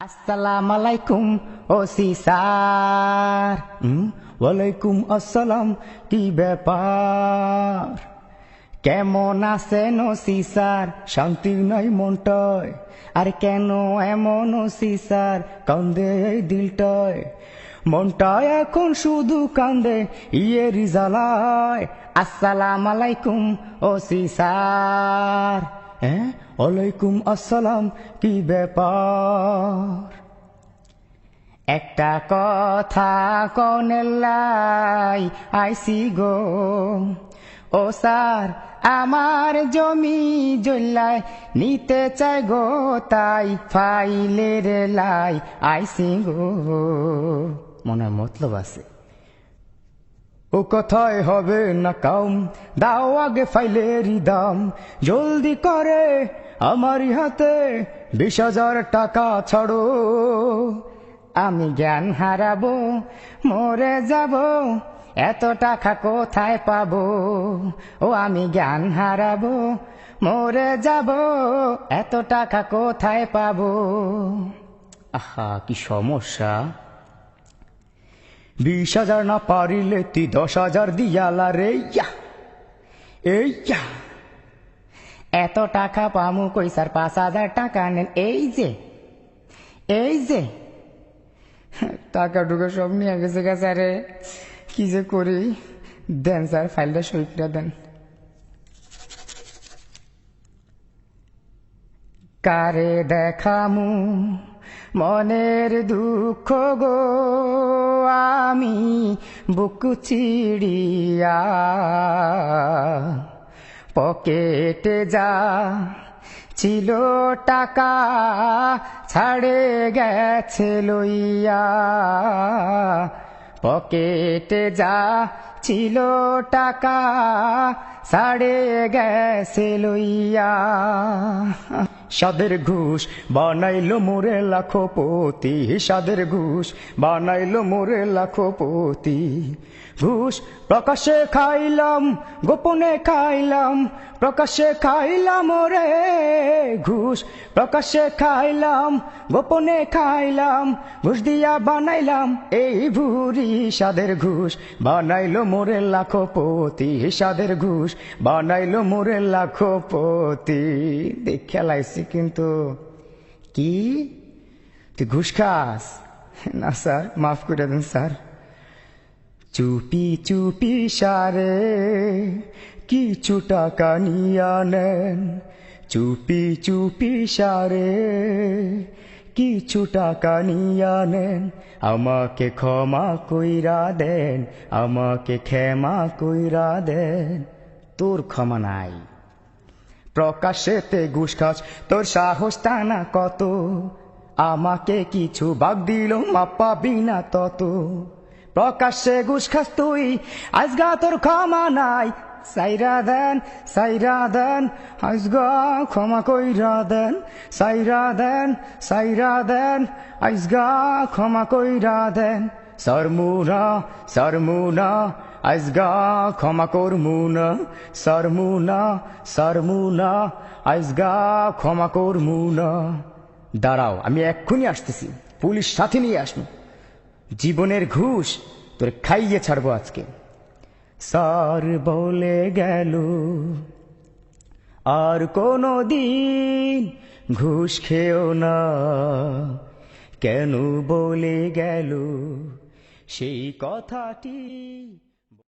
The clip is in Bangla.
আসসালামু আলাইকুম ওসি স্যার। ওয়ালাইকুম আসসালাম। কি ব্যাপার, কেমন আছেন ওসি স্যার? শান্তি নাই মনটায়, আর কেন এমন ওসি স্যার? কান্দে এই দিলটায়, মনটায় এখন শুধু কান্দে ইয়ের জ্বালায়। আসসালামু আলাইকুম ওসি স্যার। ওয়ালাইকুম আসসালাম। কি ব্যাপার, একটা কথা কনেলাই আইসি গো। ও স্যার, আমার জমি জল্লাই নিতে চাই গো, তাই ফাইলের লাই আইসি গো। মনে মতলব আছে। ও কথায় হবে না কাম, দাও আগে ফাইলেরই দাম। জলদি করে আমারই হাতে 20,000 টাকা ছাড়ো। আমি জ্ঞান হারাবো, মরে যাব, এত টাকা কোথায় পাবো? ও আমি জ্ঞান হারাবো, মরে যাব, এত টাকা কোথায় পাবো? আহা কি সমস্যা। 20,000 না পারিলে তুই 10,000 দিয়ালা রে। ইয়া এত টাকা পামু কই স্যার? 5,000 টাকা নেন। এই যে টাকা টুকা সব নিয়ে গেছে গা স্যারে। কি যে করি, দেন স্যার ফাইলটা সই করে দেন। কারে দেখামু মনের দুঃখ গো, আমি বুক চিড়িয়া। পকেটে যা ছিল টাকা ছাড়ে গেছে লইয়া। পকেটে যা ছিল টাকা ছাড়ে গেছে লইয়া। সাদের ঘুষ বানাইলো মোরে লাখপতি, সাদের ঘুষ বানাইলো মোরে লাখপতি। ঘুষ প্রকাশে খাইলাম, গোপনে খাইলাম, প্রকাশে খাইলাম রে। ঘুষ প্রকাশে খাইলাম, গোপনে খাইলাম, ঘুষ দিয়া বানাইলাম এই ভুরি। সাদের ঘুষ বানাইলো মোরে লাখপতি, সাদের ঘুষ বানাইলো মোরে লাখপতি। দেখে লাইছি কিন্তু। কি তুই ঘুষ খাস? না স্যার, মাফ করে দেন স্যার। চুপি চুপি সারে কিছু টাকা নিয়া নেন, চুপি চুপি সারে কিছু টাকা নিয়া নেন। আমাকে ক্ষমা কইরা দেন, আমাকে ক্ষমা কইরা দেন। তোর ক্ষমা নাই। প্রকাশেতে ঘুষ খাস, তোর সাহস টানা কত? আমাকে কিছু ভাগ দিল মাপ পাবি না তত। প্রকাশ্যে ঘুষ খাস তুই, আজগা তোর ক্ষমা নাই। সাইরা দেন, সাইরা দেন, আজগা ক্ষমা কইরা দেন। সাইরা দেন, সাইরা দেন, আজগা ক্ষমা কইরা দেন। সরমুনা, সরমুনা, আজগা ক্ষমা করমুনা। সরমুনা, সরমুনা, আজগা ক্ষমা করমুনা। দাঁড়াও, আমি এক্ষুনি আসতেছি, পুলিশ সাথে নিয়ে আসবো। জীবনের ঘুষ তোর খাইয়ে ছাড়বো আজকে। স্যার বলে গেল আর কোনো দিন ঘুষ খেও না। কেন বলে গেল সেই কথাটি?